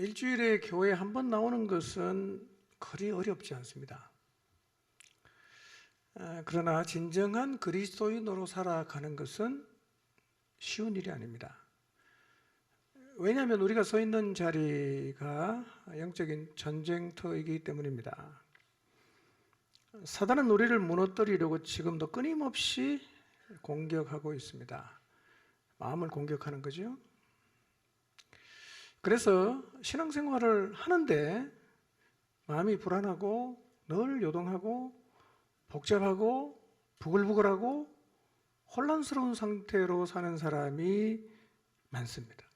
일주일에 교회 한 번 나오는 것은 그리 어렵지 않습니다. 그러나 진정한 그리스도인으로 살아가는 것은 쉬운 일이 아닙니다. 왜냐하면 우리가 서 있는 자리가 영적인 전쟁터이기 때문입니다. 사단은 우리를 무너뜨리려고 지금도 끊임없이 공격하고 있습니다. 마음을 공격하는 거죠. 그래서 신앙생활을 하는데 마음이 불안하고 늘 요동하고 복잡하고 부글부글하고 혼란스러운 상태로 사는 사람이 많습니다.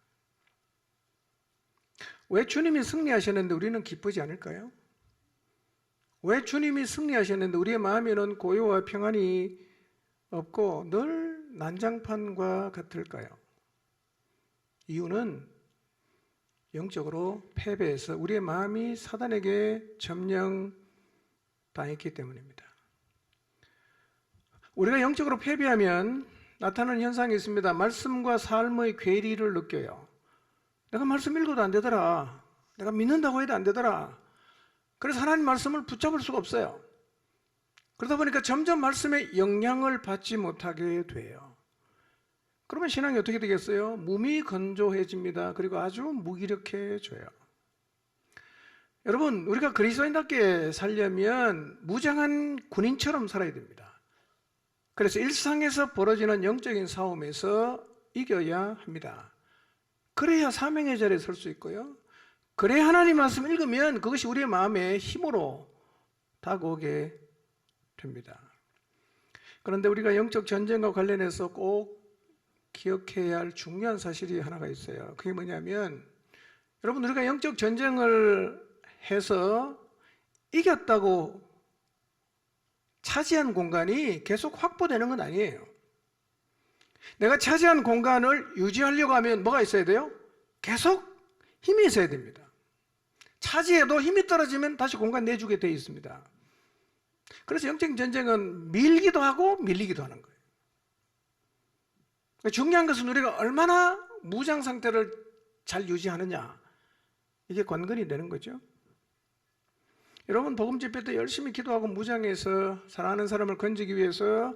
왜 주님이 승리하셨는데 우리는 기쁘지 않을까요? 왜 주님이 승리하셨는데 우리의 마음에는 고요와 평안이 없고 늘 난장판과 같을까요? 이유는 영적으로 패배해서 우리의 마음이 사단에게 점령당했기 때문입니다. 우리가 영적으로 패배하면 나타나는 현상이 있습니다. 말씀과 삶의 괴리를 느껴요. 내가 말씀 읽어도 안 되더라. 내가 믿는다고 해도 안 되더라. 그래서 하나님 말씀을 붙잡을 수가 없어요. 그러다 보니까 점점 말씀의 영향을 받지 못하게 돼요. 그러면 신앙이 어떻게 되겠어요? 몸이 건조해집니다. 그리고 아주 무기력해져요. 여러분, 우리가 그리스도인답게 살려면 무장한 군인처럼 살아야 됩니다. 그래서 일상에서 벌어지는 영적인 싸움에서 이겨야 합니다. 그래야 사명의 자리에 설 수 있고요. 그래야 하나님 말씀 읽으면 그것이 우리의 마음에 힘으로 다가오게 됩니다. 그런데 우리가 영적 전쟁과 관련해서 꼭 기억해야 할 중요한 사실이 하나가 있어요. 그게 뭐냐면 여러분, 우리가 영적 전쟁을 해서 이겼다고 차지한 공간이 계속 확보되는 건 아니에요. 내가 차지한 공간을 유지하려고 하면 뭐가 있어야 돼요? 계속 힘이 있어야 됩니다. 차지해도 힘이 떨어지면 다시 공간 내주게 되어 있습니다. 그래서 영적 전쟁은 밀기도 하고 밀리기도 하는 거예요. 중요한 것은 우리가 얼마나 무장 상태를 잘 유지하느냐, 이게 관건이 되는 거죠. 여러분, 복음 집회 때 열심히 기도하고 무장해서 사랑하는 사람을 건지기 위해서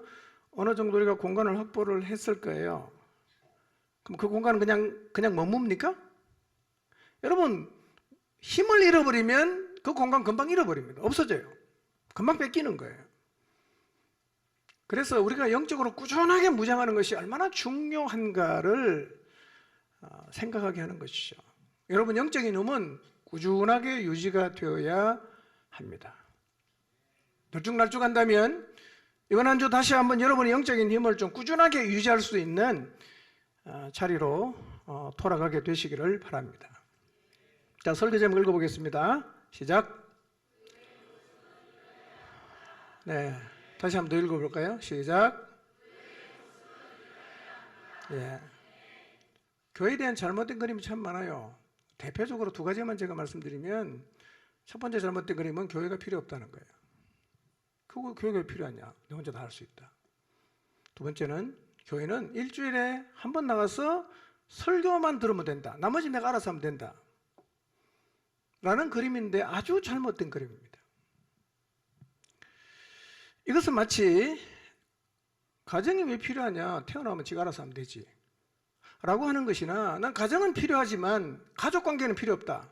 어느 정도 우리가 공간을 확보를 했을 거예요. 그럼 그 공간은 그냥 머뭅니까? 여러분, 힘을 잃어버리면 그 공간 금방 잃어버립니다. 없어져요. 금방 뺏기는 거예요. 그래서 우리가 영적으로 꾸준하게 무장하는 것이 얼마나 중요한가를 생각하게 하는 것이죠. 여러분, 영적인 힘은 꾸준하게 유지가 되어야 합니다. 들쭉날쭉한다면 이번 한 주 다시 한번 여러분의 영적인 힘을 좀 꾸준하게 유지할 수 있는 자리로 돌아가게 되시기를 바랍니다. 자, 설교 제목 읽어보겠습니다. 시작. 네, 다시 한번 더 읽어볼까요? 시작. 예. 교회에 대한 잘못된 그림이 참 많아요. 대표적으로 두 가지만 제가 말씀드리면, 첫 번째 잘못된 그림은 교회가 필요 없다는 거예요. 그거 교회가 왜 필요하냐? 내 혼자 다 할 수 있다. 두 번째는 교회는 일주일에 한 번 나가서 설교만 들으면 된다. 나머지 내가 알아서 하면 된다. 라는 그림인데 아주 잘못된 그림입니다. 이것은 마치 가정이 왜 필요하냐? 태어나면 지가 알아서 하면 되지. 라고 하는 것이나, 난 가정은 필요하지만 가족관계는 필요 없다.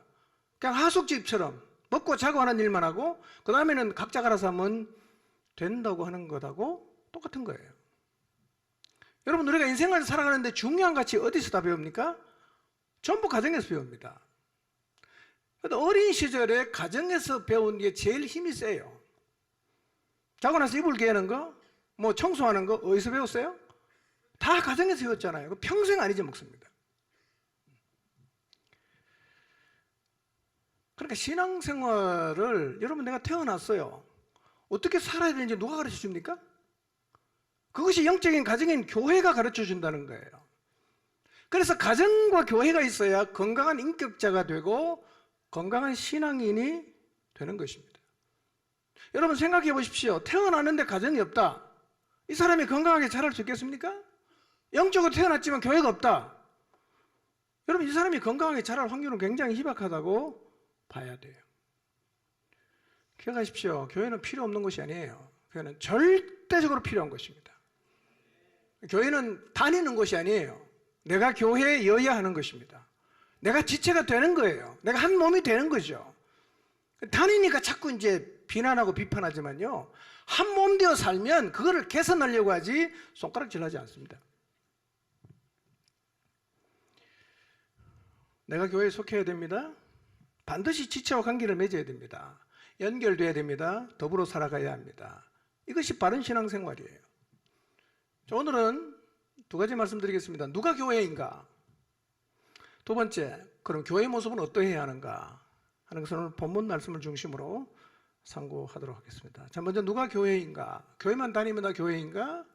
그냥 하숙집처럼 먹고 자고 하는 일만 하고 그 다음에는 각자 알아서 하면 된다고 하는 것하고 똑같은 거예요. 여러분, 우리가 인생을 살아가는데 중요한 가치 어디서 다 배웁니까? 전부 가정에서 배웁니다. 어린 시절에 가정에서 배운 게 제일 힘이 세요. 자고 나서 이불 개는 거, 뭐 청소하는 거 어디서 배웠어요? 다 가정에서 배웠잖아요. 평생 안 잊어먹습니다. 그러니까 신앙생활을, 여러분, 내가 태어났어요. 어떻게 살아야 되는지 누가 가르쳐 줍니까? 그것이 영적인 가정인 교회가 가르쳐 준다는 거예요. 그래서 가정과 교회가 있어야 건강한 인격자가 되고 건강한 신앙인이 되는 것입니다. 여러분, 생각해 보십시오. 태어났는데 가정이 없다. 이 사람이 건강하게 자랄 수 있겠습니까? 영적으로 태어났지만 교회가 없다. 여러분, 이 사람이 건강하게 자랄 확률은 굉장히 희박하다고 봐야 돼요. 기억하십시오. 교회는 필요 없는 것이 아니에요. 교회는 절대적으로 필요한 것입니다. 교회는 다니는 것이 아니에요. 내가 교회여야 하는 것입니다. 내가 지체가 되는 거예요. 내가 한 몸이 되는 거죠. 다니니까 자꾸 이제 비난하고 비판하지만요, 한 몸 되어 살면 그거를 개선하려고 하지 손가락질 하지 않습니다. 내가 교회에 속해야 됩니다. 반드시 지체와 관계를 맺어야 됩니다. 연결돼야 됩니다. 더불어 살아가야 합니다. 이것이 바른 신앙생활이에요. 자, 오늘은 두 가지 말씀드리겠습니다. 누가 교회인가? 두 번째, 그럼 교회의 모습은 어떠해야 하는가 하는 것을 오늘 본문 말씀을 중심으로 상고하도록 하겠습니다. 자, 먼저 누가 교회인가? 교회만 다니면 다 교회인가?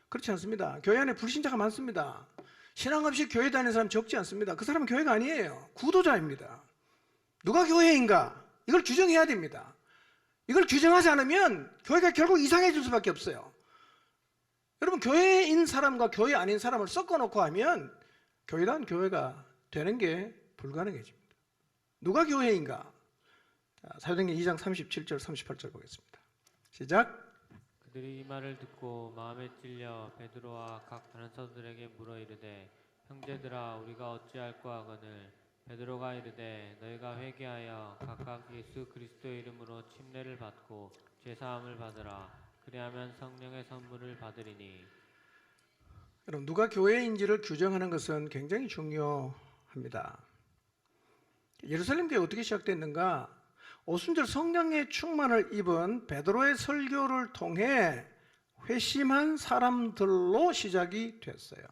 그렇지 않습니다. 교회 안에 불신자가 많습니다. 신앙 없이 교회 다니는 사람 적지 않습니다. 그 사람은 교회가 아니에요. 구도자입니다. 누가 교회인가? 이걸 규정해야 됩니다. 이걸 규정하지 않으면 교회가 결국 이상해질 수밖에 없어요. 여러분, 교회인 사람과 교회 아닌 사람을 섞어놓고 하면 교회다운 교회가 되는 게 불가능해집니다. 누가 교회인가? 사도행전 2장 37절 38절 보겠습니다. 시작. 그들이 이 말을 듣고 마음에 찔려 베드로와 각 다른 사도들에게 물어 이르되, 형제들아, 우리가 어찌할꼬 하거늘. 베드로가 이르되, 너희가 회개하여 각각 예수 그리스도의 이름으로 침례를 받고 죄사함을 받으라. 그리하면 성령의 선물을 받으리니. 여러분, 누가 교회인지를 규정하는 것은 굉장히 중요합니다. 예루살렘 교회 어떻게 시작됐는가? 오순절 성령의 충만을 입은 베드로의 설교를 통해 회심한 사람들로 시작이 됐어요.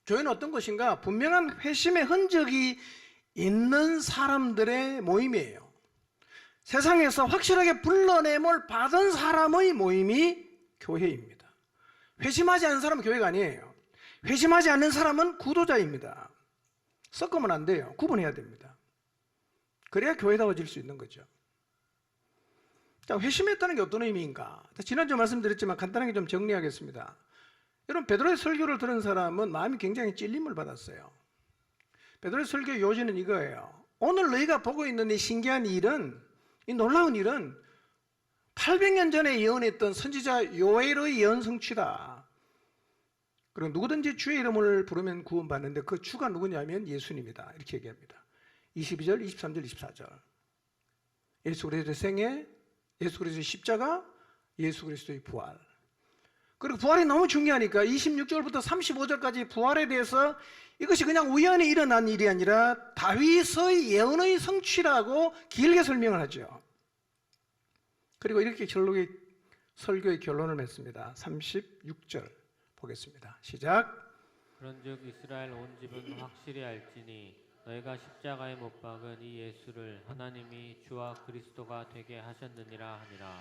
교회는 어떤 것인가? 분명한 회심의 흔적이 있는 사람들의 모임이에요. 세상에서 확실하게 불러냄을 받은 사람의 모임이 교회입니다. 회심하지 않은 사람은 교회가 아니에요. 회심하지 않는 사람은 구도자입니다. 섞으면 안 돼요. 구분해야 됩니다. 그래야 교회다워질 수 있는 거죠. 자, 회심했다는 게 어떤 의미인가? 지난주 말씀드렸지만 간단하게 좀 정리하겠습니다. 여러분, 베드로의 설교를 들은 사람은 마음이 굉장히 찔림을 받았어요. 베드로의 설교의 요지는 이거예요. 오늘 너희가 보고 있는 이 신기한 일은, 이 놀라운 일은 800년 전에 예언했던 선지자 요엘의 예언 성취다. 그리고 누구든지 주의 이름을 부르면 구원받는데 그 주가 누구냐면 예수님이다. 이렇게 얘기합니다. 22절, 23절, 24절. 예수 그리스도의 생애, 예수 그리스도의 십자가, 예수 그리스도의 부활. 그리고 부활이 너무 중요하니까 26절부터 35절까지 부활에 대해서 이것이 그냥 우연히 일어난 일이 아니라 다윗의 예언의 성취라고 길게 설명을 하죠. 그리고 이렇게 설교의 결론을 맺습니다. 36절 보겠습니다. 시작. 그런즉 이스라엘 온 집은 확실히 알지니 너희가 십자가에 못 박은 이 예수를 하나님이 주와 그리스도가 되게 하셨느니라 하니라.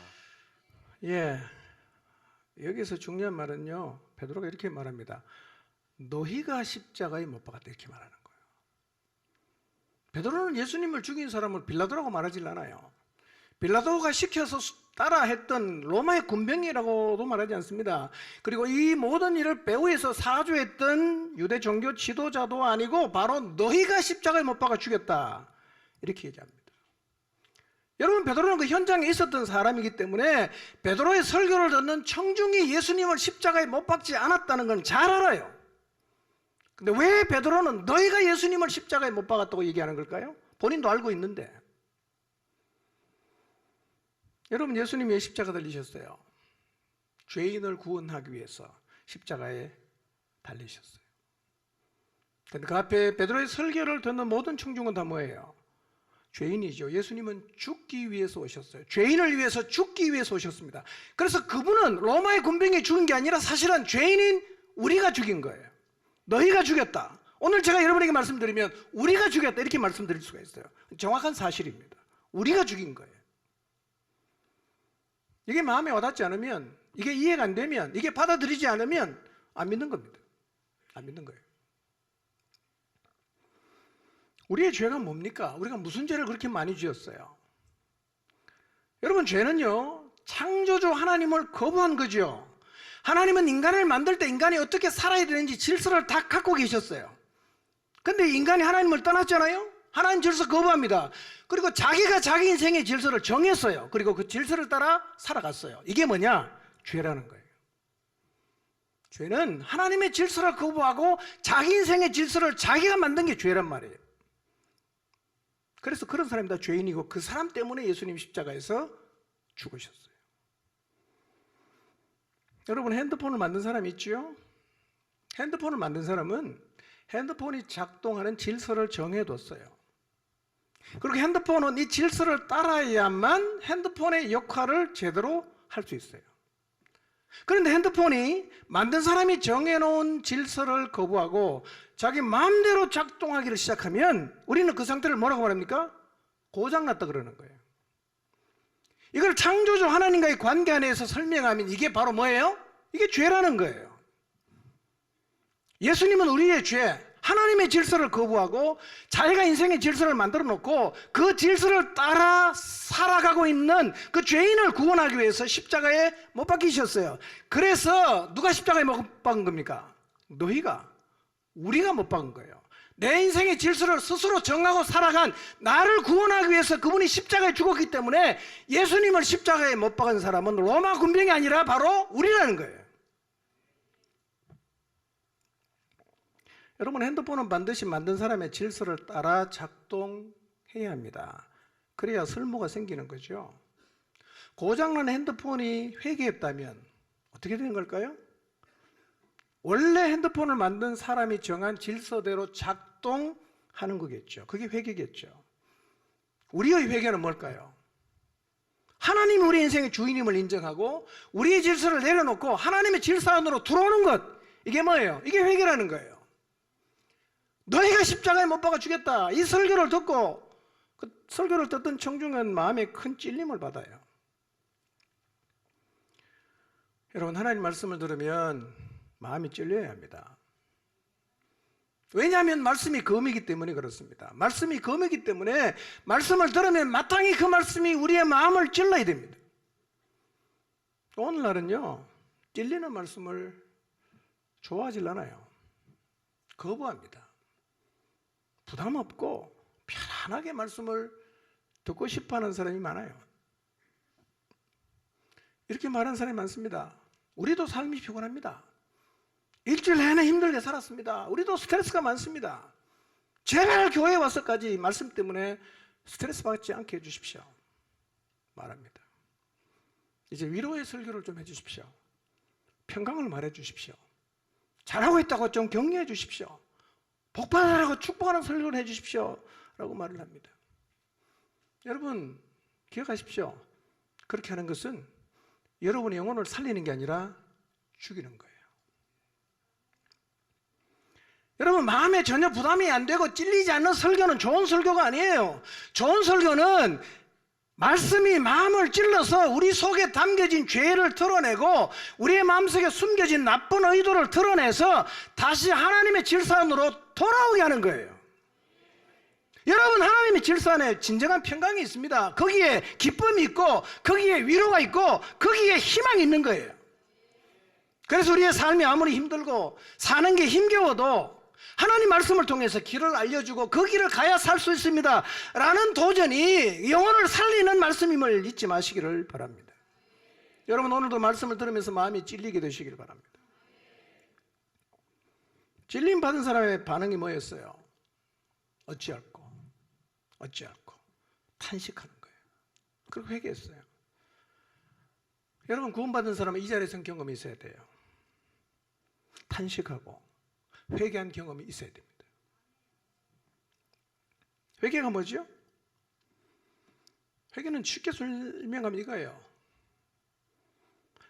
예, 여기서 중요한 말은요, 베드로가 이렇게 말합니다. 너희가 십자가에 못 박았다, 이렇게 말하는 거예요. 베드로는 예수님을 죽인 사람을 빌라도라고 말하질 않아요. 빌라도가 시켜서 따라 했던 로마의 군병이라고도 말하지 않습니다. 그리고 이 모든 일을 배후에서 사주했던 유대 종교 지도자도 아니고 바로 너희가 십자가에 못 박아 죽였다, 이렇게 얘기합니다. 여러분, 베드로는 그 현장에 있었던 사람이기 때문에 베드로의 설교를 듣는 청중이 예수님을 십자가에 못 박지 않았다는 건 잘 알아요. 근데 왜 베드로는 너희가 예수님을 십자가에 못 박았다고 얘기하는 걸까요? 본인도 알고 있는데. 여러분, 예수님이 왜 십자가 달리셨어요? 죄인을 구원하기 위해서 십자가에 달리셨어요. 근데 그 앞에 베드로의 설교를 듣는 모든 청중은 다 뭐예요? 죄인이죠. 예수님은 죽기 위해서 오셨어요. 죄인을 위해서 죽기 위해서 오셨습니다. 그래서 그분은 로마의 군병이 죽은 게 아니라 사실은 죄인인 우리가 죽인 거예요. 너희가 죽였다. 오늘 제가 여러분에게 말씀드리면 우리가 죽였다, 이렇게 말씀드릴 수가 있어요. 정확한 사실입니다. 우리가 죽인 거예요. 이게 마음에 와닿지 않으면, 이게 이해가 안 되면, 이게 받아들이지 않으면 안 믿는 겁니다. 안 믿는 거예요. 우리의 죄가 뭡니까? 우리가 무슨 죄를 그렇게 많이 지었어요? 여러분, 죄는요, 창조주 하나님을 거부한 거죠. 하나님은 인간을 만들 때 인간이 어떻게 살아야 되는지 질서를 다 갖고 계셨어요. 근데 인간이 하나님을 떠났잖아요. 하나님 질서 거부합니다. 그리고 자기가 자기 인생의 질서를 정했어요. 그리고 그 질서를 따라 살아갔어요. 이게 뭐냐? 죄라는 거예요. 죄는 하나님의 질서를 거부하고 자기 인생의 질서를 자기가 만든 게 죄란 말이에요. 그래서 그런 사람이 다 죄인이고 그 사람 때문에 예수님 십자가에서 죽으셨어요. 여러분, 핸드폰을 만든 사람이 있죠? 핸드폰을 만든 사람은 핸드폰이 작동하는 질서를 정해뒀어요. 그리고 핸드폰은 이 질서를 따라야만 핸드폰의 역할을 제대로 할 수 있어요. 그런데 핸드폰이 만든 사람이 정해놓은 질서를 거부하고 자기 마음대로 작동하기를 시작하면 우리는 그 상태를 뭐라고 말합니까? 고장났다 그러는 거예요. 이걸 창조주 하나님과의 관계 안에서 설명하면 이게 바로 뭐예요? 이게 죄라는 거예요. 예수님은 우리의 죄, 하나님의 질서를 거부하고 자기가 인생의 질서를 만들어 놓고 그 질서를 따라 살아가고 있는 그 죄인을 구원하기 위해서 십자가에 못 박히셨어요. 그래서 누가 십자가에 못 박은 겁니까? 너희가, 우리가 못 박은 거예요. 내 인생의 질서를 스스로 정하고 살아간 나를 구원하기 위해서 그분이 십자가에 죽었기 때문에 예수님을 십자가에 못 박은 사람은 로마 군병이 아니라 바로 우리라는 거예요. 여러분, 핸드폰은 반드시 만든 사람의 질서를 따라 작동해야 합니다. 그래야 쓸모가 생기는 거죠. 고장난 핸드폰이 회개했다면 어떻게 되는 걸까요? 원래 핸드폰을 만든 사람이 정한 질서대로 작동하는 거겠죠. 그게 회개겠죠. 우리의 회개는 뭘까요? 하나님이 우리 인생의 주인임을 인정하고 우리의 질서를 내려놓고 하나님의 질서 안으로 들어오는 것, 이게 뭐예요? 이게 회개라는 거예요. 너희가 십자가에 못 박아 주겠다, 이 설교를 듣고 그 설교를 듣던 청중은 마음에 큰 찔림을 받아요. 여러분, 하나님 말씀을 들으면 마음이 찔려야 합니다. 왜냐하면 말씀이 검이기 때문에 그렇습니다. 말씀이 검이기 때문에 말씀을 들으면 마땅히 그 말씀이 우리의 마음을 찔러야 됩니다. 오늘날은요, 찔리는 말씀을 좋아하질 않아요. 거부합니다. 부담 없고 편안하게 말씀을 듣고 싶어하는 사람이 많아요. 이렇게 말하는 사람이 많습니다. 우리도 삶이 피곤합니다. 일주일 내내 힘들게 살았습니다. 우리도 스트레스가 많습니다. 제발 교회에 와서까지 말씀 때문에 스트레스 받지 않게 해주십시오. 말합니다. 이제 위로의 설교를 좀 해주십시오. 평강을 말해 주십시오. 잘하고 있다고 좀 격려해 주십시오. 복받으라고 축복하는 설교를 해 주십시오. 라고 말을 합니다. 여러분, 기억하십시오. 그렇게 하는 것은 여러분의 영혼을 살리는 게 아니라 죽이는 거예요. 여러분, 마음에 전혀 부담이 안 되고 찔리지 않는 설교는 좋은 설교가 아니에요. 좋은 설교는 말씀이 마음을 찔러서 우리 속에 담겨진 죄를 드러내고 우리의 마음속에 숨겨진 나쁜 의도를 드러내서 다시 하나님의 질서 안으로 돌아오게 하는 거예요. 여러분, 하나님의 질서 안에 진정한 평강이 있습니다. 거기에 기쁨이 있고 거기에 위로가 있고 거기에 희망이 있는 거예요. 그래서 우리의 삶이 아무리 힘들고 사는 게 힘겨워도 하나님 말씀을 통해서 길을 알려주고 그 길을 가야 살 수 있습니다 라는 도전이 영혼을 살리는 말씀임을 잊지 마시기를 바랍니다. 여러분, 오늘도 말씀을 들으면서 마음이 찔리게 되시기를 바랍니다. 찔림 받은 사람의 반응이 뭐였어요? 어찌할꼬 탄식하는 거예요. 그리고 회개했어요. 여러분, 구원받은 사람은 이 자리에서 경험이 있어야 돼요. 탄식하고 회개한 경험이 있어야 됩니다. 회개가 뭐죠? 회개는 쉽게 설명하면 이거예요.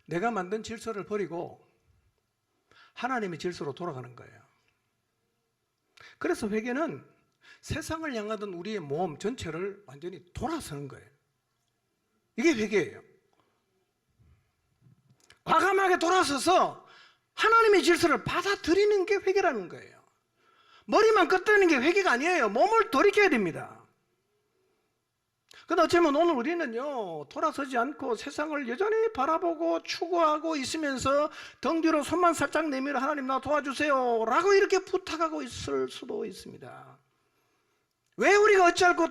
내가 만든 질서를 버리고 하나님의 질서로 돌아가는 거예요. 그래서 회개는 세상을 향하던 우리의 몸 전체를 완전히 돌아서는 거예요. 이게 회개예요. 과감하게 돌아서서 하나님의 질서를 받아들이는 게 회개라는 거예요. 머리만 끄트리는 게 회개가 아니에요. 몸을 돌이켜야 됩니다. 근데 어쩌면 오늘 우리는요, 돌아서지 않고 세상을 여전히 바라보고 추구하고 있으면서 등 뒤로 손만 살짝 내밀어 하나님 나 도와주세요 라고 이렇게 부탁하고 있을 수도 있습니다. 왜 우리가 어찌할고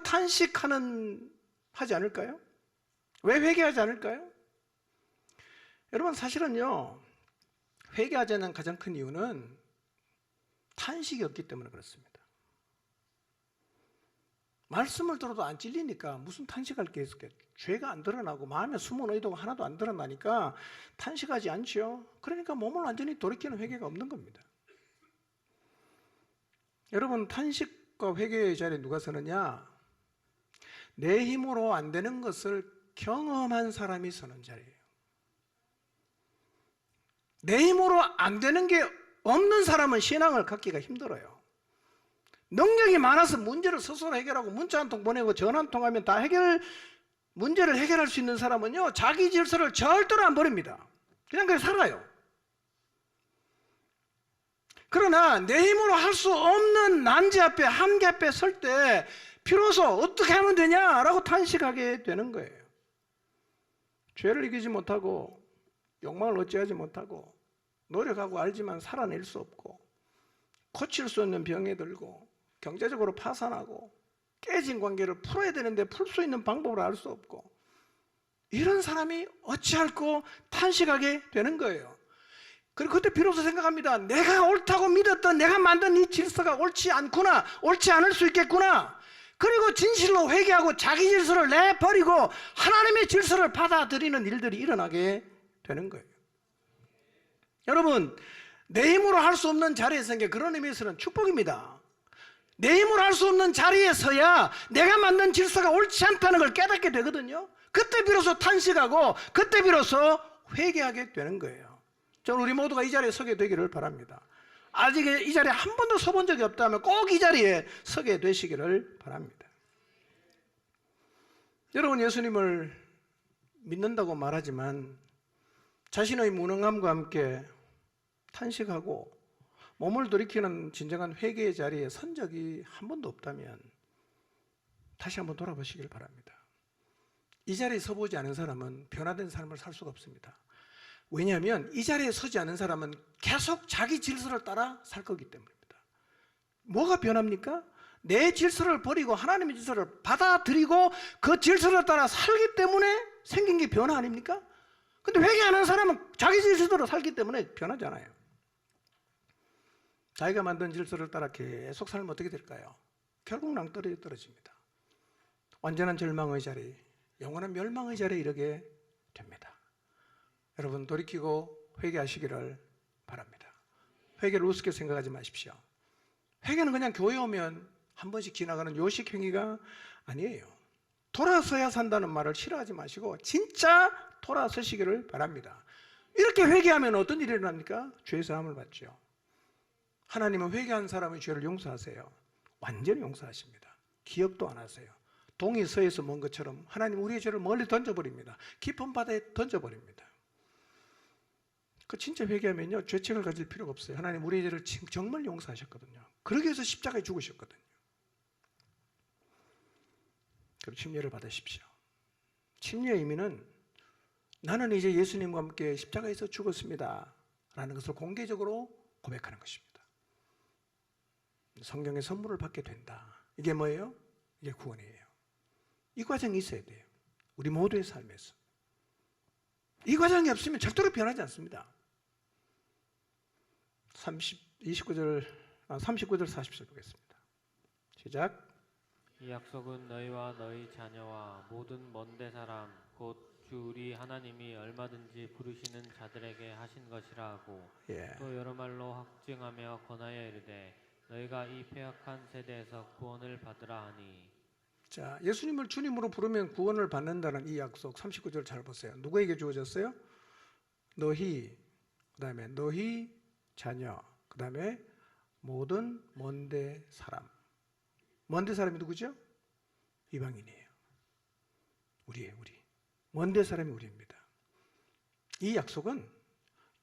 하지 않을까요? 왜 회개하지 않을까요? 여러분 사실은요, 회개하지 않는 가장 큰 이유는 탄식이 없기 때문에 그렇습니다. 말씀을 들어도 안 찔리니까 무슨 탄식할 게 있을까요? 죄가 안 드러나고 마음에 숨은 의도가 하나도 안 드러나니까 탄식하지 않죠. 그러니까 몸을 완전히 돌이키는 회개가 없는 겁니다. 여러분 탄식과 회개의 자리에 누가 서느냐? 내 힘으로 안 되는 것을 경험한 사람이 서는 자리예요. 내 힘으로 안 되는 게 없는 사람은 신앙을 갖기가 힘들어요. 능력이 많아서 문제를 스스로 해결하고 문자 한 통 보내고 전화 한 통 하면 다 문제를 해결할 수 있는 사람은요, 자기 질서를 절대로 안 버립니다. 그냥 그렇게 살아요. 그러나 내 힘으로 할 수 없는 난제 앞에, 한계 앞에 설 때 비로소 어떻게 하면 되냐라고 탄식하게 되는 거예요. 죄를 이기지 못하고 욕망을 어찌하지 못하고 노력하고 알지만 살아낼 수 없고 고칠 수 없는 병에 들고 경제적으로 파산하고 깨진 관계를 풀어야 되는데 풀 수 있는 방법을 알 수 없고 이런 사람이 어찌할꼬 탄식하게 되는 거예요. 그리고 그때 비로소 생각합니다. 내가 옳다고 믿었던 내가 만든 이 질서가 옳지 않구나, 옳지 않을 수 있겠구나. 그리고 진실로 회개하고 자기 질서를 내버리고 하나님의 질서를 받아들이는 일들이 일어나게 되는 거예요. 여러분, 내 힘으로 할 수 없는 자리에 서는 게 그런 의미에서는 축복입니다. 내 힘으로 할 수 없는 자리에 서야 내가 만든 질서가 옳지 않다는 걸 깨닫게 되거든요. 그때 비로소 탄식하고 그때 비로소 회개하게 되는 거예요. 저는 우리 모두가 이 자리에 서게 되기를 바랍니다. 아직 이 자리에 한 번도 서본 적이 없다면 꼭 이 자리에 서게 되시기를 바랍니다. 여러분, 예수님을 믿는다고 말하지만 자신의 무능함과 함께 탄식하고 몸을 돌이키는 진정한 회개의 자리에 선 적이 한 번도 없다면 다시 한번 돌아보시길 바랍니다. 이 자리에 서보지 않은 사람은 변화된 삶을 살 수가 없습니다. 왜냐하면 이 자리에 서지 않은 사람은 계속 자기 질서를 따라 살 거기 때문입니다. 뭐가 변합니까? 내 질서를 버리고 하나님의 질서를 받아들이고 그 질서를 따라 살기 때문에 생긴 게 변화 아닙니까? 근데 회개하는 사람은 자기 질서대로 살기 때문에 변하잖아요. 자기가 만든 질서를 따라 계속 살면 어떻게 될까요? 결국 낭떠러지에 떨어집니다. 완전한 절망의 자리, 영원한 멸망의 자리에 이르게 됩니다. 여러분, 돌이키고 회개하시기를 바랍니다. 회개를 우습게 생각하지 마십시오. 회개는 그냥 교회 오면 한 번씩 지나가는 요식 행위가 아니에요. 돌아서야 산다는 말을 싫어하지 마시고 진짜 돌아서시기를 바랍니다. 이렇게 회개하면 어떤 일이 일어납니까? 죄 사함을 받죠. 하나님은 회개한 사람의 죄를 용서하세요. 완전히 용서하십니다. 기억도 안 하세요. 동이 서에서 먼 것처럼 하나님 우리의 죄를 멀리 던져버립니다. 깊은 바다에 던져버립니다. 그 진짜 회개하면요, 죄책을 가질 필요가 없어요. 하나님 우리의 죄를 정말 용서하셨거든요. 그러기 위해서 십자가에 죽으셨거든요. 그리고 침례를 받으십시오. 침례의 의미는 나는 이제 예수님과 함께 십자가에서 죽었습니다 라는 것을 공개적으로 고백하는 것입니다. 성경의 선물을 받게 된다. 이게 뭐예요? 이게 구원이에요. 이 과정이 있어야 돼요. 우리 모두의 삶에서. 이 과정이 없으면 절대로 변하지 않습니다. 39절 40절 보겠습니다. 시작. 이 약속은 너희와 너희 자녀와 모든 먼데 사람 곧 주 우리 하나님이 얼마든지 부르시는 자들에게 하신 것이라 하고 또 여러 말로 확증하며 권하여 이르되 너희가 이 패역한 세대에서 구원을 받으라 하니. 자, 예수님을 주님으로 부르면 구원을 받는다는 이 약속 39절 잘 보세요. 누구에게 주어졌어요? 너희, 그 다음에 너희 자녀, 그 다음에 모든 먼데 사람. 먼데 사람이 누구죠? 이방인이에요. 우리예요, 우리. 먼데 사람이 우리입니다. 이 약속은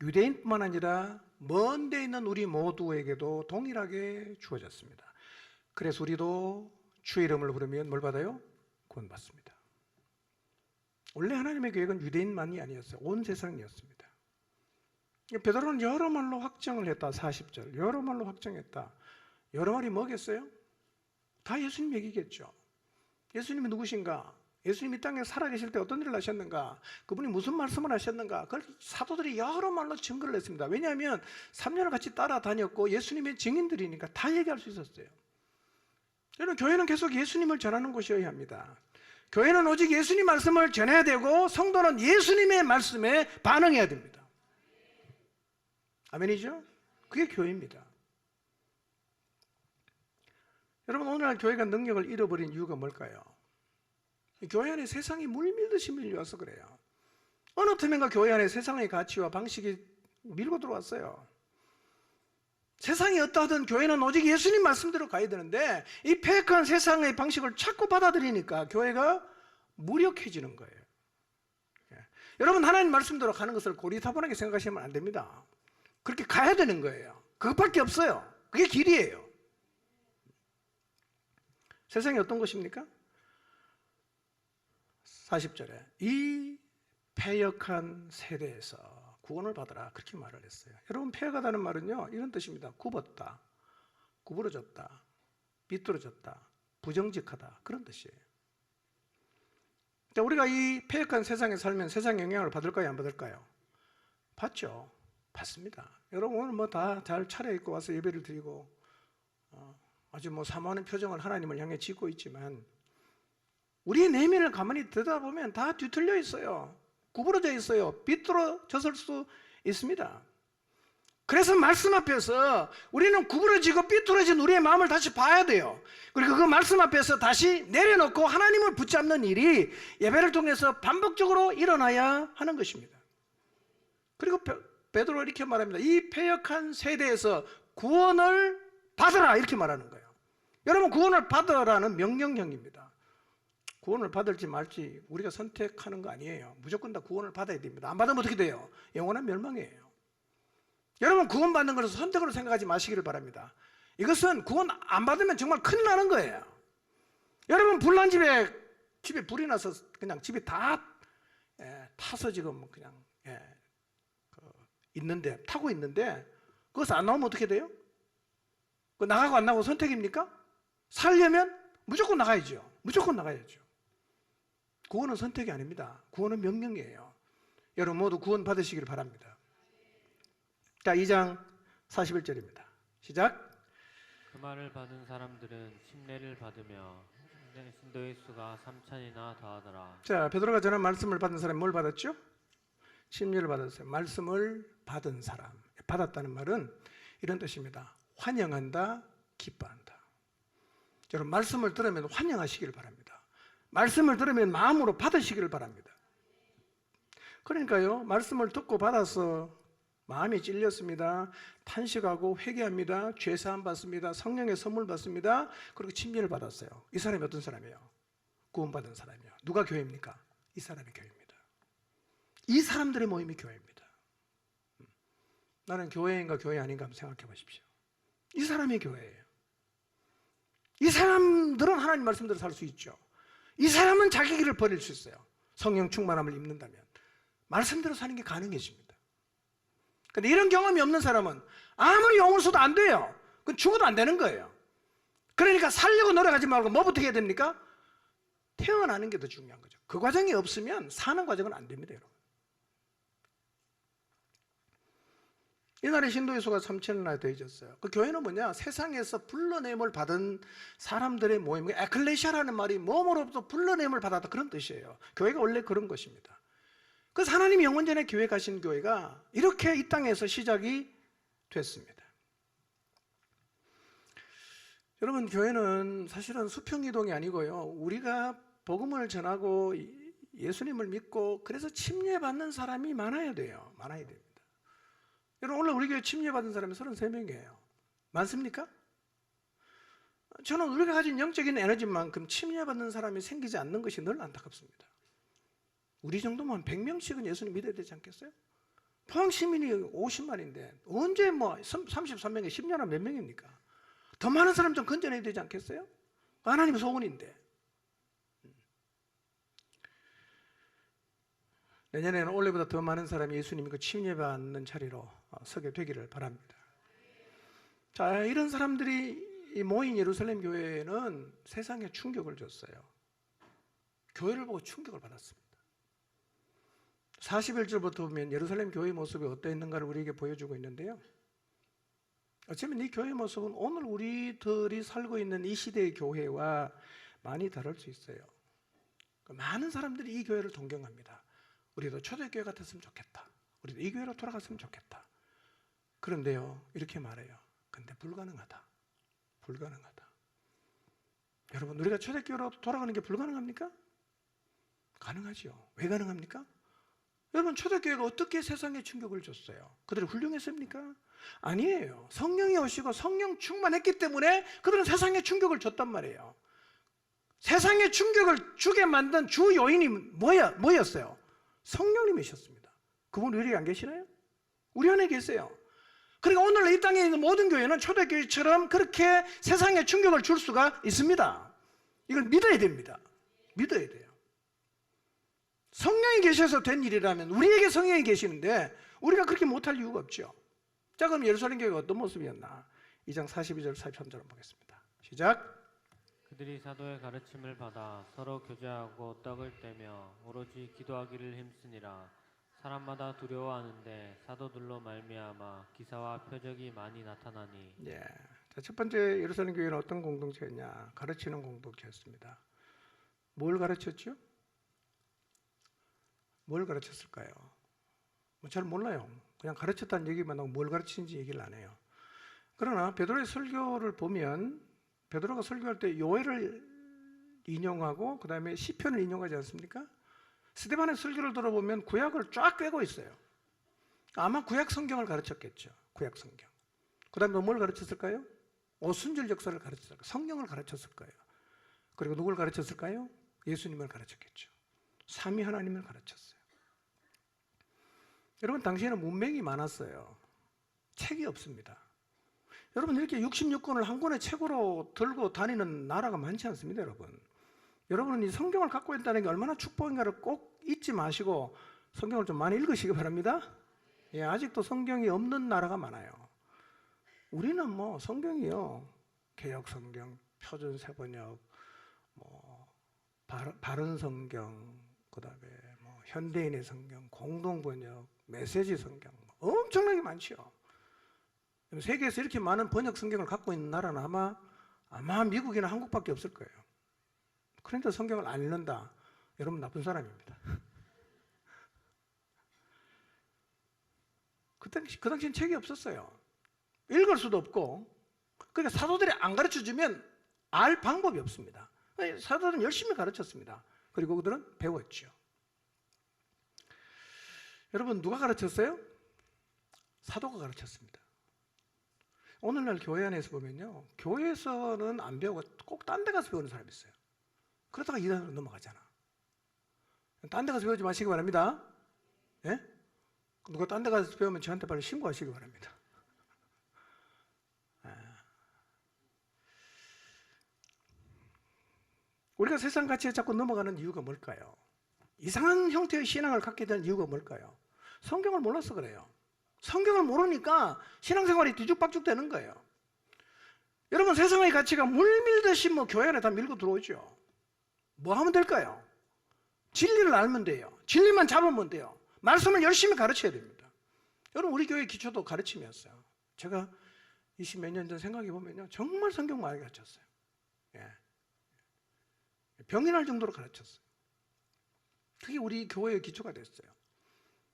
유대인뿐만 아니라 먼데 있는 우리 모두에게도 동일하게 주어졌습니다. 그래서 우리도 주의 이름을 부르면 뭘 받아요? 구원받습니다. 원래 하나님의 계획은 유대인만이 아니었어요. 온 세상이었습니다. 베드로는 여러 말로 확정을 했다. 40절 여러 말로 확정했다. 여러 말이 뭐겠어요? 다 예수님 얘기겠죠. 예수님이 누구신가? 예수님이 땅에 살아계실 때 어떤 일을 하셨는가? 그분이 무슨 말씀을 하셨는가? 그걸 사도들이 여러 말로 증거를 냈습니다. 왜냐하면 3년을 같이 따라다녔고 예수님의 증인들이니까 다 얘기할 수 있었어요. 여러분, 교회는 계속 예수님을 전하는 곳이어야 합니다. 교회는 오직 예수님 말씀을 전해야 되고 성도는 예수님의 말씀에 반응해야 됩니다. 아멘이죠? 그게 교회입니다. 여러분, 오늘날 교회가 능력을 잃어버린 이유가 뭘까요? 교회 안에 세상이 물밀듯이 밀려와서 그래요. 어느 틈엔가 교회 안에 세상의 가치와 방식이 밀고 들어왔어요. 세상이 어떠하든 교회는 오직 예수님 말씀대로 가야 되는데 이 폐역한 세상의 방식을 자꾸 받아들이니까 교회가 무력해지는 거예요. 여러분, 하나님 말씀대로 가는 것을 고리타분하게 생각하시면 안 됩니다. 그렇게 가야 되는 거예요. 그것밖에 없어요. 그게 길이에요. 세상이 어떤 것입니까? 40절에 이 패역한 세대에서 구원을 받으라, 그렇게 말을 했어요. 여러분, 패역하다는 말은요 이런 뜻입니다. 굽었다, 구부러졌다, 비뚤어졌다, 부정직하다, 그런 뜻이에요. 우리가 이 패역한 세상에 살면 세상 영향을 받을까요, 안 받을까요? 받죠. 받습니다. 여러분, 오늘 뭐 다 잘 차려입고 와서 예배를 드리고 아주 뭐 사모하는 표정을 하나님을 향해 짓고 있지만 우리의 내면을 가만히 들여다보면 다 뒤틀려 있어요. 구부러져 있어요. 비뚤어졌을 수 있습니다. 그래서 말씀 앞에서 우리는 구부러지고 삐뚤어진 우리의 마음을 다시 봐야 돼요. 그리고 그 말씀 앞에서 다시 내려놓고 하나님을 붙잡는 일이 예배를 통해서 반복적으로 일어나야 하는 것입니다. 그리고 베드로가 이렇게 말합니다. 이 패역한 세대에서 구원을 받으라, 이렇게 말하는 거예요. 여러분, 구원을 받으라는 명령형입니다. 구원을 받을지 말지 우리가 선택하는 거 아니에요. 무조건 다 구원을 받아야 됩니다. 안 받으면 어떻게 돼요? 영원한 멸망이에요. 여러분, 구원받는 것을 선택으로 생각하지 마시기를 바랍니다. 이것은 구원 안 받으면 정말 큰일 나는 거예요. 여러분, 불난 집에 불이 나서 그냥 집이 다 타서 지금 그냥 있는데, 타고 있는데 그것을 안 나오면 어떻게 돼요? 그 나가고 안 나가고 선택입니까? 살려면 무조건 나가야죠. 무조건 나가야죠. 구원은 선택이 아닙니다. 구원은 명령이에요. 여러분 모두 구원 받으시기를 바랍니다. 자, 2장 41절입니다. 시작. 그 말을 받은 사람들은 침례를 받으며 신도의 수가 3,000이나 더하더라. 자, 베드로가 전한 말씀을 받은 사람이 뭘 받았죠? 침례를 받았어요. 말씀을 받은 사람. 받았다는 말은 이런 뜻입니다. 환영한다, 기뻐한다. 여러분, 말씀을 들으면 환영하시기를 바랍니다. 말씀을 들으면 마음으로 받으시기를 바랍니다. 그러니까요, 말씀을 듣고 받아서 마음이 찔렸습니다. 탄식하고 회개합니다. 죄사함 받습니다. 성령의 선물 받습니다. 그리고 침례를 받았어요. 이 사람이 어떤 사람이에요? 구원받은 사람이에요. 누가 교회입니까? 이 사람이 교회입니다. 이 사람들의 모임이 교회입니다. 나는 교회인가 교회 아닌가 한번 생각해 보십시오. 이 사람이 교회예요. 이 사람들은 하나님 말씀대로 살 수 있죠. 이 사람은 자기 길을 버릴 수 있어요. 성령 충만함을 입는다면 말씀대로 사는 게 가능해집니다. 근데 이런 경험이 없는 사람은 아무리 영을 써도 안 돼요. 그건 죽어도 안 되는 거예요. 그러니까 살려고 노력하지 말고 뭐부터 해야 됩니까? 태어나는 게 더 중요한 거죠. 그 과정이 없으면 사는 과정은 안 됩니다, 여러분. 이날에 신도의 수가 3,000이나 되어졌어요. 그 교회는 뭐냐? 세상에서 불러냄을 받은 사람들의 모임. 에클레시아라는 말이 몸으로부터 불러냄을 받았다, 그런 뜻이에요. 교회가 원래 그런 것입니다. 그래서 하나님이 영원전에 교회 가신 교회가 이렇게 이 땅에서 시작이 됐습니다. 여러분, 교회는 사실은 수평이동이 아니고요, 우리가 복음을 전하고 예수님을 믿고 그래서 침례받는 사람이 많아야 돼요. 많아야 됩니다. 여러분, 오늘 우리 교회 침례받은 사람이 33명이에요. 많습니까? 저는 우리가 가진 영적인 에너지만큼 침례받는 사람이 생기지 않는 것이 늘 안타깝습니다. 우리 정도면 100명씩은 예수님 믿어야 되지 않겠어요? 포항 시민이 50만인데 언제 뭐 33명에 10년은 몇 명입니까? 더 많은 사람 좀 건져내야 되지 않겠어요? 하나님의 소원인데. 내년에는 올해보다 더 많은 사람이 예수님 그 침례받는 자리로 서게 되기를 바랍니다. 자, 이런 사람들이 모인 예루살렘 교회에는 세상에 충격을 줬어요. 교회를 보고 충격을 받았습니다. 41절부터 보면 예루살렘 교회의 모습이 어떠했는가를 우리에게 보여주고 있는데요. 어쩌면 이 교회의 모습은 오늘 우리들이 살고 있는 이 시대의 교회와 많이 다를 수 있어요. 많은 사람들이 이 교회를 존경합니다. 우리도 초대교회 같았으면 좋겠다. 우리도 이 교회로 돌아갔으면 좋겠다. 그런데요, 이렇게 말해요. 근데 불가능하다. 불가능하다. 여러분, 우리가 초대교회로 돌아가는 게 불가능합니까? 가능하죠. 왜 가능합니까? 여러분, 초대교회가 어떻게 세상에 충격을 줬어요? 그들이 훌륭했습니까? 아니에요. 성령이 오시고 성령 충만했기 때문에 그들은 세상에 충격을 줬단 말이에요. 세상에 충격을 주게 만든 주 요인이 뭐였어요? 성령님이셨습니다. 그분 우리 안 계시나요? 우리 안에 계세요. 그러니까 오늘 이 땅에 있는 모든 교회는 초대교회처럼 그렇게 세상에 충격을 줄 수가 있습니다. 이걸 믿어야 됩니다. 믿어야 돼요. 성령이 계셔서 된 일이라면 우리에게 성령이 계시는데 우리가 그렇게 못할 이유가 없죠. 자, 그럼 예루살렘 교회가 어떤 모습이었나? 2장 42절 43절 보겠습니다. 시작. 그들이 사도의 가르침을 받아 서로 교제하고 떡을 떼며 오로지 기도하기를 힘쓰니라. 사람마다 두려워하는데 사도들로 말미암아 기사와 표적이 많이 나타나니. 예. 자, 첫 번째 예루살렘 교회는 어떤 공동체였냐? 가르치는 공동체였습니다. 뭘 가르쳤죠? 뭘 가르쳤을까요? 잘 몰라요. 그냥 가르쳤다는 얘기만 하고 뭘 가르치는지 얘기를 안 해요. 그러나 베드로의 설교를 보면 베드로가 설교할 때 요엘을 인용하고 그 다음에 시편을 인용하지 않습니까? 스데반의 설교를 들어보면 구약을 쫙 꿰고 있어요. 아마 구약 성경을 가르쳤겠죠. 구약 성경. 그 다음에 뭘 가르쳤을까요? 오순절 역사를 가르쳤을 거예요. 성경을 가르쳤을 거예요. 그리고 누굴 가르쳤을까요? 예수님을 가르쳤겠죠. 삼위 하나님을 가르쳤어요. 여러분, 당시에는 문맹이 많았어요. 책이 없습니다. 여러분, 이렇게 66권을 한 권의 책으로 들고 다니는 나라가 많지 않습니다, 여러분. 여러분은 이 성경을 갖고 있다는 게 얼마나 축복인가를 꼭 잊지 마시고 성경을 좀 많이 읽으시기 바랍니다. 예, 아직도 성경이 없는 나라가 많아요. 우리는 뭐 성경이요, 개역 성경, 표준 세번역, 바른 성경, 그다음에 현대인의 성경, 공동 번역, 메시지 성경, 엄청나게 많죠. 세계에서 이렇게 많은 번역 성경을 갖고 있는 나라는 아마 미국이나 한국밖에 없을 거예요. 그런데 성경을 안 읽는다. 여러분, 나쁜 사람입니다. 그 당시엔 책이 없었어요. 읽을 수도 없고, 그러니까 사도들이 안 가르쳐주면 알 방법이 없습니다. 사도들은 열심히 가르쳤습니다. 그리고 그들은 배웠죠. 여러분, 누가 가르쳤어요? 사도가 가르쳤습니다. 오늘날 교회 안에서 보면요, 교회에서는 안 배우고 꼭 딴 데 가서 배우는 사람이 있어요. 그러다가 이단으로 넘어가잖아. 딴 데 가서 배우지 마시기 바랍니다. 예? 누가 딴 데 가서 배우면 저한테 빨리 신고하시기 바랍니다. 우리가 세상 가치에 자꾸 넘어가는 이유가 뭘까요? 이상한 형태의 신앙을 갖게 된 이유가 뭘까요? 성경을 몰라서 그래요. 성경을 모르니까 신앙생활이 뒤죽박죽 되는 거예요. 여러분, 세상의 가치가 물 밀듯이 교회 안에 다 밀고 들어오죠. 뭐 하면 될까요? 진리를 알면 돼요. 진리만 잡으면 돼요. 말씀을 열심히 가르쳐야 됩니다. 여러분, 우리 교회 기초도 가르침이었어요. 제가 20몇 년 전 생각해 보면요, 정말 성경 많이 가르쳤어요. 예. 병이 날 정도로 가르쳤어요. 그게 우리 교회의 기초가 됐어요.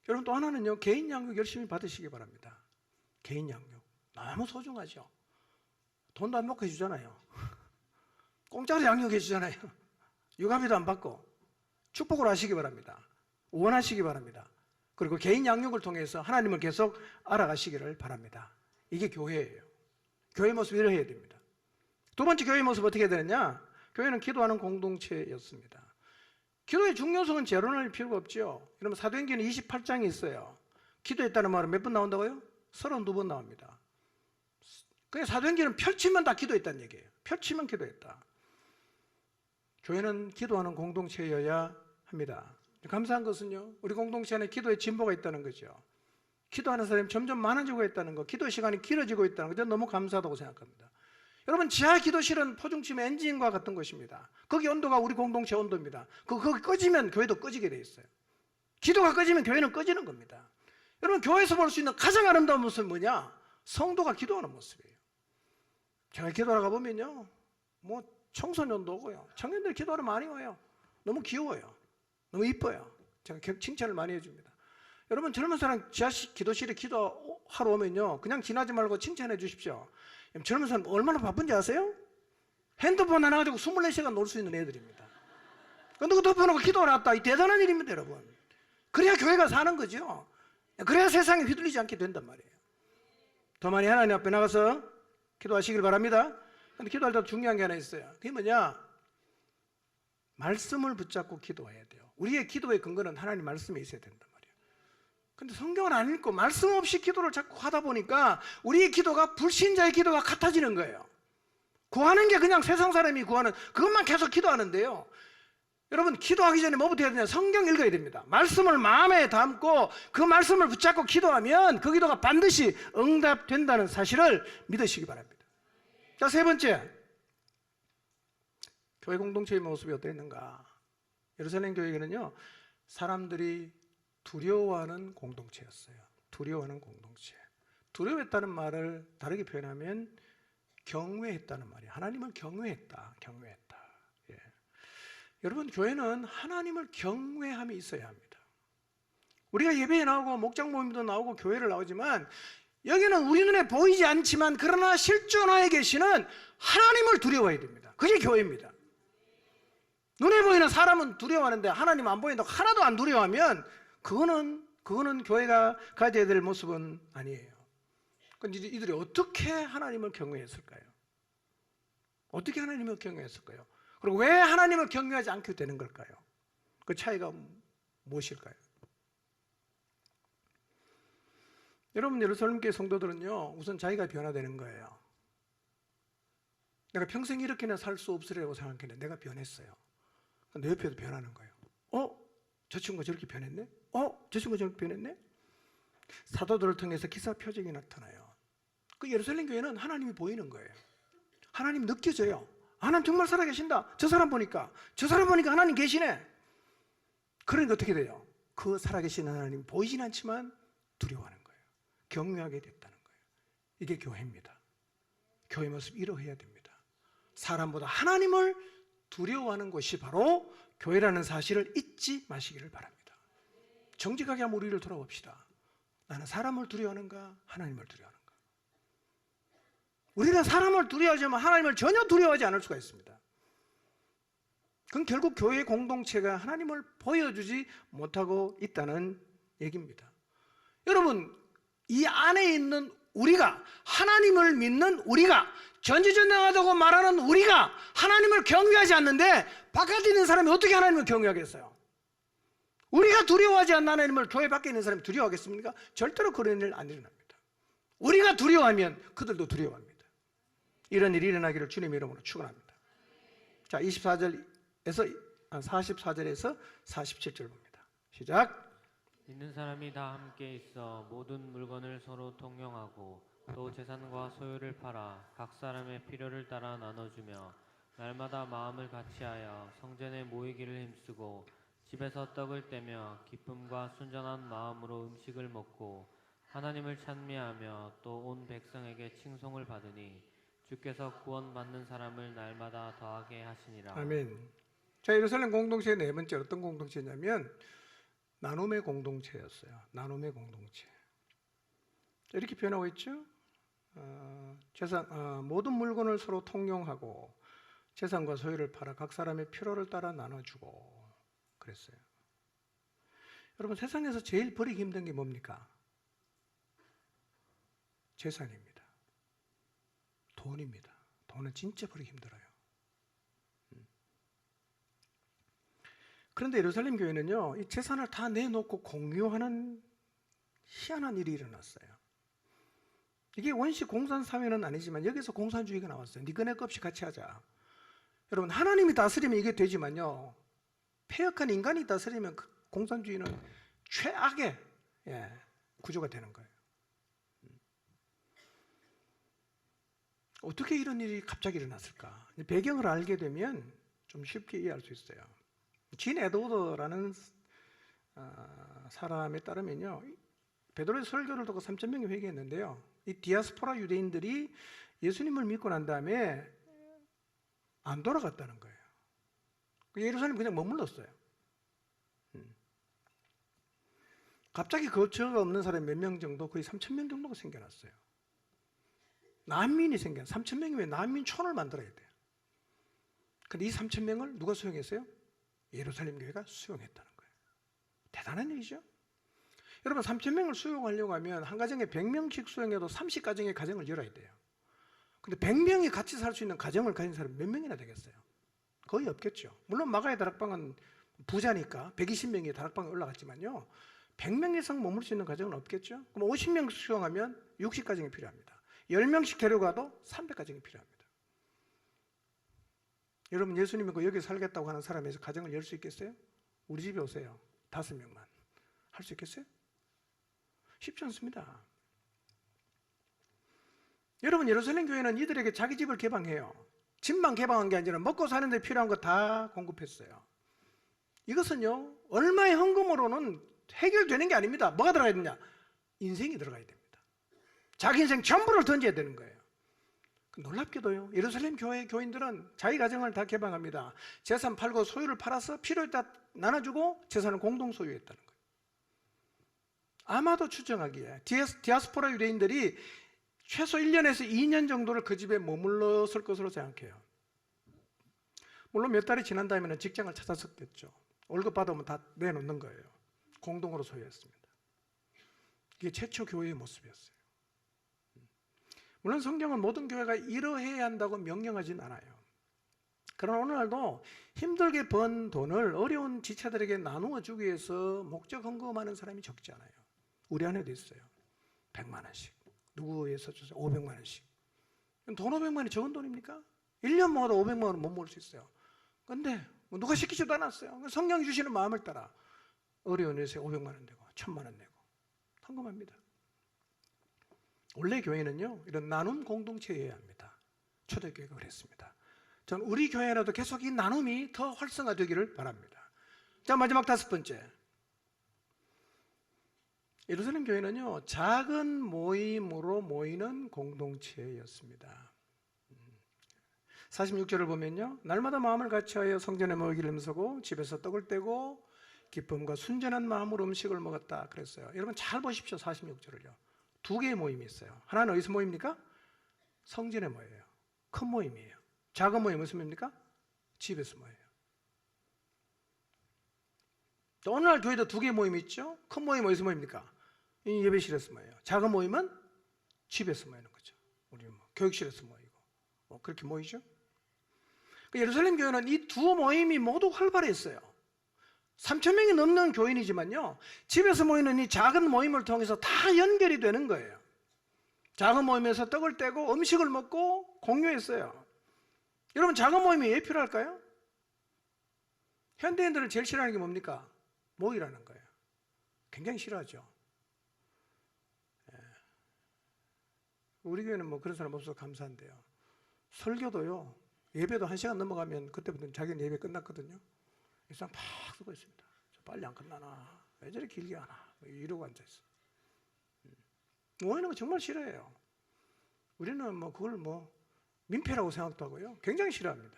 여러분, 또 하나는요, 개인 양육 열심히 받으시기 바랍니다. 개인 양육 너무 소중하죠. 돈도 안 먹고 해주잖아요. 공짜로 양육해 주잖아요. 육아비도 안 받고 축복을 하시기 바랍니다. 원하시기 바랍니다. 그리고 개인 양육을 통해서 하나님을 계속 알아가시기를 바랍니다. 이게 교회예요. 교회 모습 이래야 됩니다. 두 번째 교회의 모습 어떻게 해야 되느냐? 교회는 기도하는 공동체였습니다. 기도의 중요성은 재론할 필요가 없죠. 여러분, 사도행전에 28장이 있어요. 기도했다는 말은 몇 번 나온다고요? 32번 나옵니다. 그게 사도행전은 펼치면 다 기도했다는 얘기예요. 펼치면 기도했다. 교회는 기도하는 공동체여야 합니다. 감사한 것은요, 우리 공동체 안에 기도의 진보가 있다는 거죠. 기도하는 사람이 점점 많아지고 있다는 거, 기도 시간이 길어지고 있다는 거, 저는 너무 감사하다고 생각합니다. 여러분, 지하 기도실은 포중침의 엔진과 같은 것입니다. 거기 온도가 우리 공동체 온도입니다. 거기 꺼지면 교회도 꺼지게 돼 있어요. 기도가 꺼지면 교회는 꺼지는 겁니다. 여러분, 교회에서 볼 수 있는 가장 아름다운 모습은 뭐냐? 성도가 기도하는 모습이에요. 제가 기도하러 보면요, 뭐 청소년도 오고요, 청년들 기도하러 많이 와요. 너무 귀여워요. 너무 이뻐요. 제가 칭찬을 많이 해줍니다. 여러분, 젊은 사람 지하 기도실에 기도하러 오면요, 그냥 지나지 말고 칭찬해 주십시오. 젊은 사람 얼마나 바쁜지 아세요? 핸드폰 하나 가지고 24시간 놀 수 있는 애들입니다. 근데 그 덮어놓고 기도하러 왔다. 이 대단한 일입니다, 여러분. 그래야 교회가 사는 거죠. 그래야 세상에 휘둘리지 않게 된단 말이에요. 더 많이 하나님 앞에 나가서 기도하시길 바랍니다. 근데 기도할 때 중요한 게 하나 있어요. 그게 뭐냐? 말씀을 붙잡고 기도해야 돼요. 우리의 기도의 근거는 하나님 말씀에 있어야 된단 말이에요. 근데 성경을 안 읽고 말씀 없이 기도를 자꾸 하다 보니까 우리의 기도가 불신자의 기도가 같아지는 거예요. 구하는 게 그냥 세상 사람이 구하는 그것만 계속 기도하는데요. 여러분, 기도하기 전에 뭐부터 해야 되냐? 성경 읽어야 됩니다. 말씀을 마음에 담고 그 말씀을 붙잡고 기도하면 그 기도가 반드시 응답된다는 사실을 믿으시기 바랍니다. 자, 세 번째, 교회 공동체의 모습이 어땠는가? 예루살렘 교회는요, 사람들이 두려워하는 공동체였어요. 두려워하는 공동체. 두려워했다는 말을 다르게 표현하면 경외했다는 말이에요. 하나님을 경외했다. 예. 여러분, 교회는 하나님을 경외함이 있어야 합니다. 우리가 예배에 나오고 목장 모임도 나오고 교회를 나오지만 여기는 우리 눈에 보이지 않지만 그러나 실존하에 계시는 하나님을 두려워해야 됩니다. 그게 교회입니다. 눈에 보이는 사람은 두려워하는데 하나님 안 보인다고 하나도 안 두려워하면 그거는 교회가 가져야 될 모습은 아니에요. 그런데 이들이 어떻게 하나님을 경외했을까요? 어떻게 하나님을 경외했을까요? 그리고 왜 하나님을 경외하지 않게 되는 걸까요? 그 차이가 무엇일까요? 여러분, 예루살렘 교회 성도들은요, 우선 자기가 변화되는 거예요. 내가 평생 이렇게는 살 수 없으리라고 생각했는데 내가 변했어요. 내 옆에도 변하는 거예요. 저 친구가 저렇게 변했네? 저 친구가 저렇게 변했네? 사도들을 통해서 기사 표적이 나타나요. 그 예루살렘 교회는 하나님이 보이는 거예요. 하나님 느껴져요. 하나님 정말 살아계신다. 저 사람 보니까 하나님 계시네. 그러니까 어떻게 돼요? 그 살아계신 하나님 보이진 않지만 두려워하는 거예요. 경외하게 됐다는 거예요. 이게 교회입니다. 교회 모습 이러해야 됩니다. 사람보다 하나님을 두려워하는 것이 바로 교회라는 사실을 잊지 마시기를 바랍니다. 정직하게 한번 우리를 돌아봅시다. 나는 사람을 두려워하는가? 하나님을 두려워하는가? 우리가 사람을 두려워하지만 하나님을 전혀 두려워하지 않을 수가 있습니다. 그건 결국 교회 공동체가 하나님을 보여주지 못하고 있다는 얘기입니다. 여러분, 이 안에 있는 우리가, 하나님을 믿는 우리가, 전지전능하다고 말하는 우리가 하나님을 경외하지 않는데 바깥에 있는 사람이 어떻게 하나님을 경외하겠어요? 우리가 두려워하지 않는 하나님을 교회 밖에 있는 사람이 두려워하겠습니까? 절대로 그런 일 안 일어납니다. 우리가 두려워하면 그들도 두려워합니다. 이런 일이 일어나기를 주님의 이름으로 축원합니다. 자, 44절에서 47절 봅니다. 시작. 있는 사람이 다 함께 있어 모든 물건을 서로 통용하고 또 재산과 소유를 팔아 각 사람의 필요를 따라 나눠주며 날마다 마음을 같이하여 성전에 모이기를 힘쓰고 집에서 떡을 떼며 기쁨과 순전한 마음으로 음식을 먹고 하나님을 찬미하며 또 온 백성에게 칭송을 받으니 주께서 구원받는 사람을 날마다 더하게 하시니라. 아멘. 자, 예루살렘 공동체의 네 번째 어떤 공동체냐면 나눔의 공동체였어요. 나눔의 공동체. 이렇게 표현하고 있죠. 모든 물건을 서로 통용하고 재산과 소유를 팔아 각 사람의 필요를 따라 나눠주고 그랬어요. 여러분, 세상에서 제일 버리기 힘든 게 뭡니까? 재산입니다. 돈입니다. 돈은 진짜 버리기 힘들어요. 그런데 예루살렘 교회는요, 이 재산을 다 내놓고 공유하는 희한한 일이 일어났어요. 이게 원시 공산사회는 아니지만 여기서 공산주의가 나왔어요. 니꺼 내꺼 없이 같이 하자. 여러분, 하나님이 다스리면 이게 되지만요, 패역한 인간이 다스리면 공산주의는 최악의 구조가 되는 거예요. 어떻게 이런 일이 갑자기 일어났을까? 배경을 알게 되면 좀 쉽게 이해할 수 있어요. 진 에드워드라는 사람에 따르면요, 베드로의 설교를 듣고 3,000명이 회개했는데요, 이 디아스포라 유대인들이 예수님을 믿고 난 다음에 안 돌아갔다는 거예요. 예루살렘 그냥 머물렀어요. 갑자기 거처가 없는 사람이 몇 명 정도, 거의 3,000명 정도가 생겨났어요. 난민이 3,000명이면 난민촌을 만들어야 돼요. 근데 이 3,000명을 누가 수용했어요? 예루살렘 교회가 수용했다는 거예요. 대단한 일이죠. 여러분, 3,000명을 수용하려고 하면 한 가정에 100명씩 수용해도 30가정의 가정을 열어야 돼요. 근데 100명이 같이 살 수 있는 가정을 가진 사람이 몇 명이나 되겠어요? 거의 없겠죠. 물론 마가의 다락방은 부자니까 120명이 다락방에 올라갔지만요, 100명 이상 머물 수 있는 가정은 없겠죠. 그럼 50명 수용하면 60가정이 필요합니다. 10명씩 데려가도 300가정이 필요합니다. 여러분, 예수님 믿고 여기 살겠다고 하는 사람에서 가정을 열 수 있겠어요? 우리 집에 오세요. 5명만. 할 수 있겠어요? 쉽지 않습니다. 여러분, 예루살렘 교회는 이들에게 자기 집을 개방해요. 집만 개방한 게 아니라 먹고 사는 데 필요한 거 다 공급했어요. 이것은요, 얼마의 헌금으로는 해결되는 게 아닙니다. 뭐가 들어가야 되냐? 인생이 들어가야 됩니다. 자기 인생 전부를 던져야 되는 거예요. 놀랍게도요, 예루살렘 교회 교인들은 자기 가정을 다 개방합니다. 재산 팔고 소유를 팔아서 필요에 따라 나눠주고 재산을 공동 소유했다는 거예요. 아마도 추정하기에 디아스포라 유대인들이 최소 1년에서 2년 정도를 그 집에 머물렀을 것으로 생각해요. 물론 몇 달이 지난 다음에는 직장을 찾았었겠죠. 월급 받으면 다 내놓는 거예요. 공동으로 소유했습니다. 이게 최초 교회의 모습이었어요. 물론 성경은 모든 교회가 이러해야 한다고 명령하진 않아요. 그러나 오늘날도 힘들게 번 돈을 어려운 지체들에게 나누어 주기 위해서 목적 헌금하는 사람이 적지 않아요. 우리 안에도 있어요. 100만 원씩. 누구에서 주세요? 500만 원씩. 돈 500만 원이 적은 돈입니까? 1년 모아도 500만 원은 못 모을 수 있어요. 그런데 누가 시키지도 않았어요. 성령이 주시는 마음을 따라 어려운 일에 500만 원 내고 1,000만 원 내고 헌금합니다. 원래 교회는요, 이런 나눔 공동체여야 합니다. 초대교회가 그랬습니다. 저는 우리 교회라도 계속 이 나눔이 더 활성화되기를 바랍니다. 자, 마지막 5번째. 예루살렘 교회는요, 작은 모임으로 모이는 공동체였습니다. 46절을 보면요, 날마다 마음을 같이하여 성전에 모이기를 힘쓰고 집에서 떡을 떼고 기쁨과 순전한 마음으로 음식을 먹었다 그랬어요. 여러분 잘 보십시오. 46절을요. 두 개의 모임이 있어요. 하나는 어디서 모입니까? 성전에 모여요. 큰 모임이에요. 작은 모임은 무슨 모임입니까? 집에서 모여요. 또 오늘날 교회도 두 개의 모임이 있죠. 큰 모임은 어디서 모입니까? 이 예배실에서 모여요. 작은 모임은 집에서 모이는 거죠. 우리 교육실에서 모이고 그렇게 모이죠. 예루살렘 교회는 이 두 모임이 모두 활발했어요. 3,000명이 넘는 교인이지만요, 집에서 모이는 이 작은 모임을 통해서 다 연결이 되는 거예요. 작은 모임에서 떡을 떼고 음식을 먹고 공유했어요. 여러분, 작은 모임이 왜 필요할까요? 현대인들은 제일 싫어하는 게 뭡니까? 모이라는 거예요. 굉장히 싫어하죠. 우리 교회는 뭐 그런 사람 없어서 감사한데요. 설교도요, 예배도 1시간 넘어가면 그때부터는 자기는 예배 끝났거든요. 일상 팍 쓰고 있습니다. 빨리 안 끝나나? 왜 저렇게 길게 하나? 이러고 앉아있어요. 모이는 거 정말 싫어해요. 우리는 뭐 그걸 뭐 민폐라고 생각도 하고요. 굉장히 싫어합니다.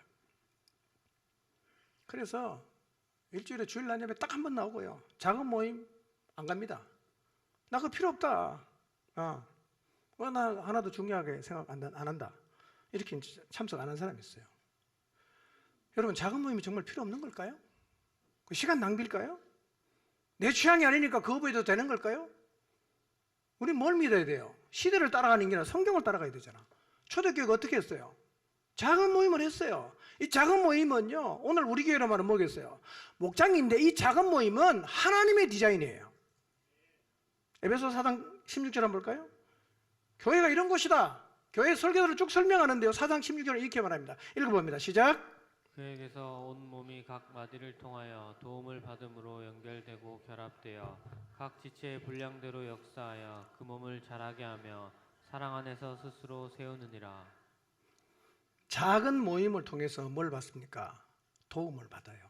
그래서 일주일에 주일 날 예배 딱 한 번 나오고요. 작은 모임 안 갑니다. 나 그거 필요 없다. 나 하나도 중요하게 생각 안 한다. 이렇게 참석 안 한 사람이 있어요. 여러분, 작은 모임이 정말 필요 없는 걸까요? 그 시간 낭비일까요? 내 취향이 아니니까 거부해도 되는 걸까요? 우리 뭘 믿어야 돼요? 시대를 따라가는 게 아니라 성경을 따라가야 되잖아. 초대교회가 어떻게 했어요? 작은 모임을 했어요. 이 작은 모임은요, 오늘 우리 교회로 말하면 뭐겠어요? 목장인데 이 작은 모임은 하나님의 디자인이에요. 에베소 4장 16절 한번 볼까요? 교회가 이런 곳이다. 교회 설교들을 쭉 설명하는데요, 4장 16절을 이렇게 말합니다. 읽어봅니다. 시작. 그에게서 온 몸이 각 마디를 통하여 도움을 받음으로 연결되고 결합되어 각 지체의 분량대로 역사하여 그 몸을 자라게 하며 사랑 안에서 스스로 세우느니라. 작은 모임을 통해서 뭘 받습니까? 도움을 받아요.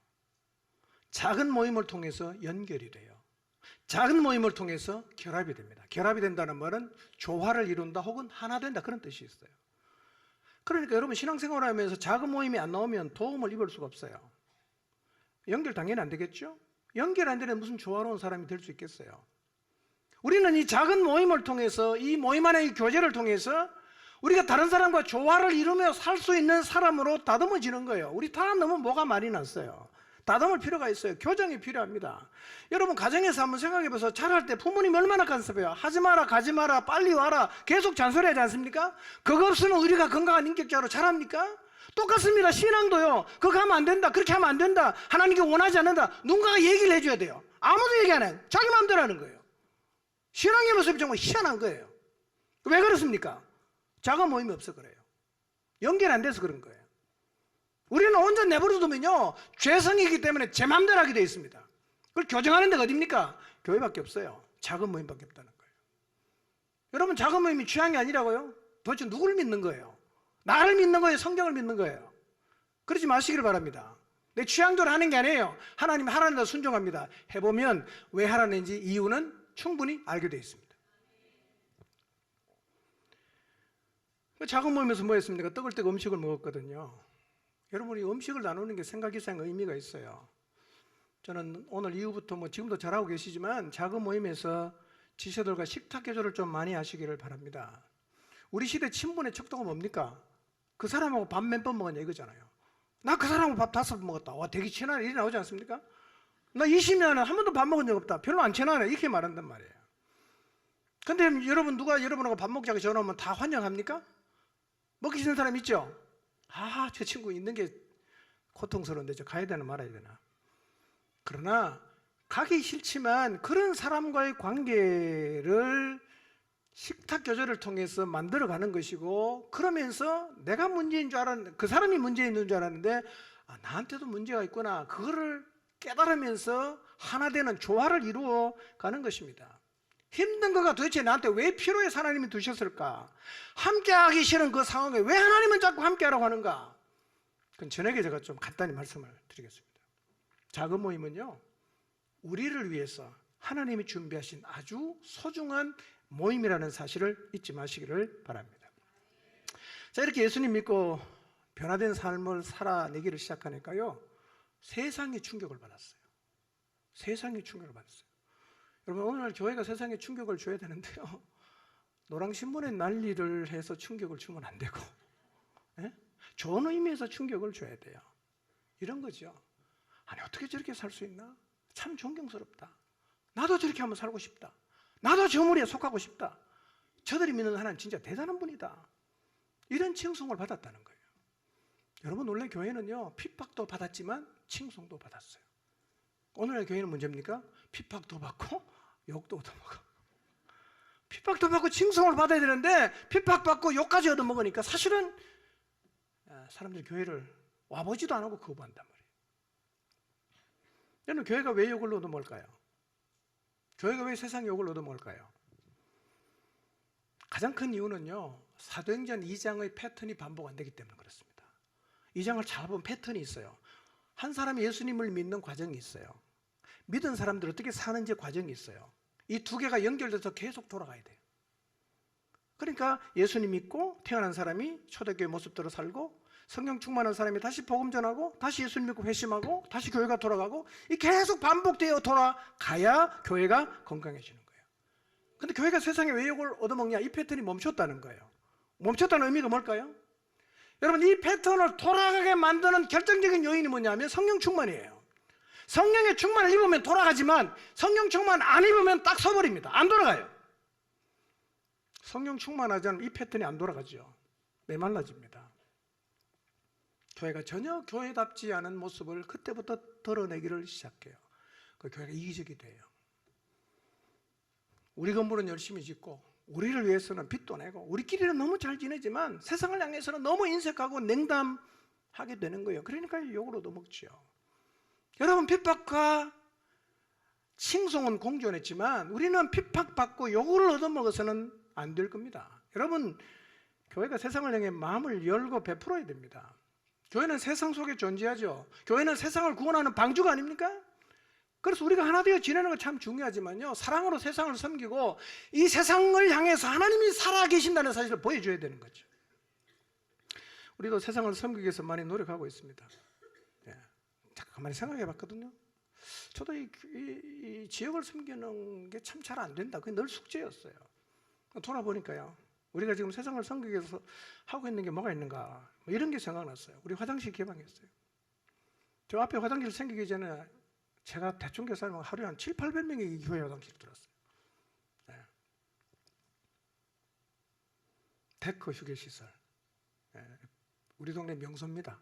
작은 모임을 통해서 연결이 돼요. 작은 모임을 통해서 결합이 됩니다. 결합이 된다는 말은 조화를 이룬다 혹은 하나 된다, 그런 뜻이 있어요. 그러니까 여러분 신앙생활을 하면서 작은 모임이 안 나오면 도움을 입을 수가 없어요. 연결 당연히 안 되겠죠? 연결 안 되면 무슨 조화로운 사람이 될 수 있겠어요? 우리는 이 작은 모임을 통해서, 이 모임 안의 이 교제를 통해서 우리가 다른 사람과 조화를 이루며 살 수 있는 사람으로 다듬어지는 거예요. 우리 다 너무 뭐가 많이 났어요. 다듬을 필요가 있어요. 교정이 필요합니다. 여러분 가정에서 한번 생각해봐서 자랄 때 부모님이 얼마나 간섭해요. 하지 마라, 가지 마라, 빨리 와라, 계속 잔소리하지 않습니까? 그거 없으면 우리가 건강한 인격자로 자랍니까? 똑같습니다. 신앙도요. 그거 하면 안 된다, 그렇게 하면 안 된다, 하나님께 원하지 않는다, 누군가가 얘기를 해줘야 돼요. 아무도 얘기 안 해요. 자기 마음대로 하는 거예요. 신앙의 모습이 정말 희한한 거예요. 왜 그렇습니까? 작은 모임이 없어 그래요. 연결 안 돼서 그런 거예요. 우리는 온전 내버려두면요, 죄성이기 때문에 제 마음대로 하게 되어 있습니다. 그걸 교정하는 데가 어딥니까? 교회밖에 없어요. 작은 모임밖에 없다는 거예요. 여러분 작은 모임이 취향이 아니라고요? 도대체 누구를 믿는 거예요? 나를 믿는 거예요? 성경을 믿는 거예요? 그러지 마시기를 바랍니다. 내 취향대로 하는 게 아니에요. 하나님이 하라는 대로 순종합니다. 해보면 왜 하라는지 이유는 충분히 알게 되어 있습니다. 작은 모임에서 뭐 했습니까? 떡을 떼고 음식을 먹었거든요. 여러분 이 음식을 나누는 게 생각 이상 의미가 있어요. 저는 오늘 이후부터 뭐 지금도 잘하고 계시지만 작은 모임에서 지체들과 식탁 교조를 좀 많이 하시기를 바랍니다. 우리 시대 친분의 척도가 뭡니까? 그 사람하고 밥 몇 번 먹었냐 이거잖아요. 나 그 사람하고 밥 5번 먹었다. 와, 되게 친하네, 일이 나오지 않습니까? 나 20년은 한 번도 밥 먹은 적 없다. 별로 안 친하네, 이렇게 말한단 말이에요. 근데 여러분 누가 여러분하고 밥 먹자고 전화 오면 다 환영합니까? 먹기 싫은 사람 있죠? 아, 저 친구 있는 게 고통스러운데 저 가야 되나 말아야 되나. 그러나 가기 싫지만 그런 사람과의 관계를 식탁 교제를 통해서 만들어가는 것이고, 그러면서 내가 문제인 줄 알았는데, 그 사람이 문제 있는 줄 알았는데 나한테도 문제가 있구나, 그거를 깨달으면서 하나 되는 조화를 이루어 가는 것입니다. 힘든 거가 도대체 나한테 왜 필요해서 하나님이 두셨을까? 함께하기 싫은 그 상황에 왜 하나님은 자꾸 함께하라고 하는가? 그건 저에게 제가 좀 간단히 말씀을 드리겠습니다. 작은 모임은요, 우리를 위해서 하나님이 준비하신 아주 소중한 모임이라는 사실을 잊지 마시기를 바랍니다. 자, 이렇게 예수님 믿고 변화된 삶을 살아내기를 시작하니까요, 세상이 충격을 받았어요. 세상이 충격을 받았어요. 여러분 오늘 교회가 세상에 충격을 줘야 되는데요, 노랑신문에 난리를 해서 충격을 주면 안 되고, 좋은 의미에서 충격을 줘야 돼요. 이런 거죠. 아니 어떻게 저렇게 살 수 있나? 참 존경스럽다. 나도 저렇게 한번 살고 싶다. 나도 저 무리에 속하고 싶다. 저들이 믿는 하나님 진짜 대단한 분이다. 이런 칭송을 받았다는 거예요. 여러분 원래 교회는요, 핍박도 받았지만 칭송도 받았어요. 오늘의 교회는 문제입니까? 핍박도 받고 욕도 얻어먹어. 핍박도 받고 칭송을 받아야 되는데 핍박받고 욕까지 얻어먹으니까 사실은 사람들이 교회를 와보지도 안 하고 거부한단 말이에요. 여러분 교회가 왜 욕을 얻어먹을까요? 교회가 왜 세상 욕을 얻어먹을까요? 가장 큰 이유는요, 사도행전 2장의 패턴이 반복 안 되기 때문에 그렇습니다. 2장을 잘 보면 패턴이 있어요. 한 사람이 예수님을 믿는 과정이 있어요. 믿은 사람들 어떻게 사는지 과정이 있어요. 이 두 개가 연결돼서 계속 돌아가야 돼요. 그러니까 예수님 믿고 태어난 사람이 초대교회 모습대로 살고, 성령 충만한 사람이 다시 복음 전하고, 다시 예수님 믿고 회심하고, 다시 교회가 돌아가고, 이 계속 반복되어 돌아가야 교회가 건강해지는 거예요. 근데 교회가 세상에 왜 욕을 얻어먹냐? 이 패턴이 멈췄다는 거예요. 멈췄다는 의미가 뭘까요? 여러분 이 패턴을 돌아가게 만드는 결정적인 요인이 뭐냐면 성령 충만이에요. 성령의 충만을 입으면 돌아가지만 성령 충만 안 입으면 딱 서버립니다. 안 돌아가요. 성령 충만하지 않으면 이 패턴이 안 돌아가죠. 메말라집니다. 교회가 전혀 교회답지 않은 모습을 그때부터 드러내기를 시작해요. 그 교회가 이기적이 돼요. 우리 건물은 열심히 짓고, 우리를 위해서는 빚도 내고, 우리끼리는 너무 잘 지내지만 세상을 향해서는 너무 인색하고 냉담, 하게 되는 거예요. 그러니까 욕을 얻어먹죠. 여러분, 핍박과 칭송은 공존했지만 우리는 핍박받고 욕을 얻어먹어서는 안 될 겁니다. 여러분, 교회가 세상을 향해 마음을 열고 베풀어야 됩니다. 교회는 세상 속에 존재하죠. 교회는 세상을 구원하는 방주가 아닙니까? 그래서 우리가 하나 되어 지내는 건 참 중요하지만요, 사랑으로 세상을 섬기고 이 세상을 향해서 하나님이 살아계신다는 사실을 보여줘야 되는 거죠. 우리도 세상을 섬기기 위해서 많이 노력하고 있습니다. 예. 잠깐 가만히 생각해 봤거든요. 저도 이 지역을 섬기는 게 참 잘 안 된다. 그게 늘 숙제였어요. 돌아보니까요, 우리가 지금 세상을 섬기기 위해서 하고 있는 게 뭐가 있는가, 뭐 이런 게 생각났어요. 우리 화장실 개방했어요. 저 앞에 화장실 생기기 전에 제가 대충 계산하면 하루에 한 700~800명이 이 교회 화장실 들어왔어요. 네. 데크 휴게시설. 네. 우리 동네 명소입니다.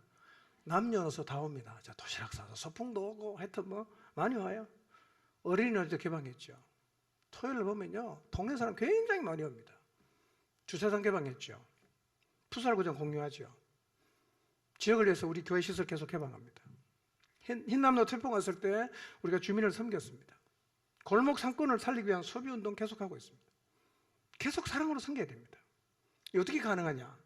남녀노소 다 옵니다. 자, 도시락 싸서 소풍도 오고 하여튼 뭐 많이 와요. 어린이날도 개방했죠. 토요일 보면요, 동네 사람 굉장히 많이 옵니다. 주차장 개방했죠. 풋살구장 공유하죠. 지역을 위해서 우리 교회 시설 계속 개방합니다. 흰남노 태풍 왔을 때 우리가 주민을 섬겼습니다. 골목 상권을 살리기 위한 소비운동 계속하고 있습니다. 계속 사랑으로 섬겨야 됩니다. 어떻게 가능하냐?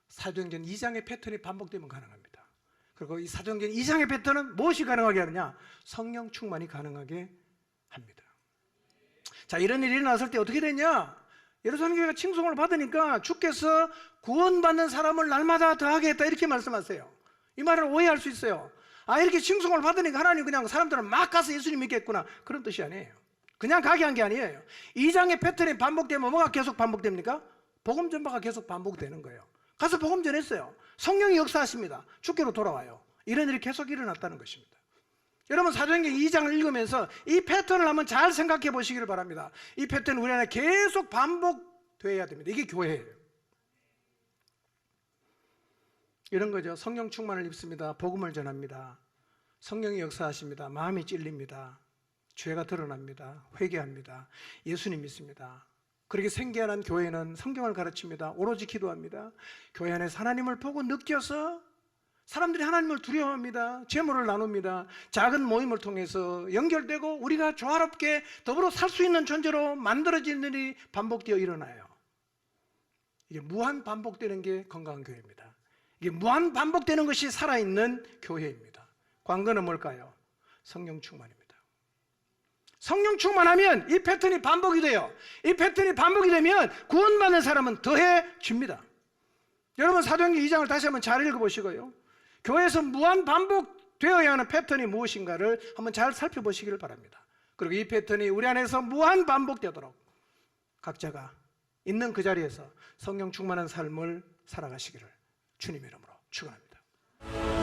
사도행전 2장의 패턴이 반복되면 가능합니다. 그리고 이 사도행전 2장의 패턴은 무엇이 가능하게 하느냐? 성령 충만이 가능하게 합니다. 자, 이런 일이 일어났을 때 어떻게 되냐? 예루살렘 교회가 칭송을 받으니까 주께서 구원받는 사람을 날마다 더하게 했다, 이렇게 말씀하세요. 이 말을 오해할 수 있어요. 아, 이렇게 칭송을 받으니까 하나님 그냥 사람들은 막 가서 예수님 믿겠구나, 그런 뜻이 아니에요. 그냥 가게 한 게 아니에요. 2장의 패턴이 반복되면 뭐가 계속 반복됩니까? 복음 전파가 계속 반복되는 거예요. 가서 복음 전했어요. 성령이 역사하십니다. 주께로 돌아와요. 이런 일이 계속 일어났다는 것입니다. 여러분, 사도행전 2장을 읽으면서 이 패턴을 한번 잘 생각해 보시기를 바랍니다. 이 패턴은 우리 안에 계속 반복되어야 됩니다. 이게 교회예요. 이런 거죠. 성령 충만을 입습니다. 복음을 전합니다. 성령이 역사하십니다. 마음이 찔립니다. 죄가 드러납니다. 회개합니다. 예수님 믿습니다. 그렇게 생겨난 교회는 성경을 가르칩니다. 오로지 기도합니다. 교회 안에서 하나님을 보고 느껴서 사람들이 하나님을 두려워합니다. 재물을 나눕니다. 작은 모임을 통해서 연결되고 우리가 조화롭게 더불어 살 수 있는 존재로 만들어지는 일이 반복되어 일어나요. 이게 무한 반복되는 게 건강한 교회입니다. 이게 무한 반복되는 것이 살아있는 교회입니다. 관건은 뭘까요? 성령 충만입니다. 성령 충만하면 이 패턴이 반복이 돼요. 이 패턴이 반복이 되면 구원받는 사람은 더해집니다. 여러분, 사도행전 2장을 다시 한번 잘 읽어보시고요, 교회에서 무한 반복되어야 하는 패턴이 무엇인가를 한번 잘 살펴보시기를 바랍니다. 그리고 이 패턴이 우리 안에서 무한 반복되도록 각자가 있는 그 자리에서 성령 충만한 삶을 살아가시기를 주님의 이름으로 축원합니다.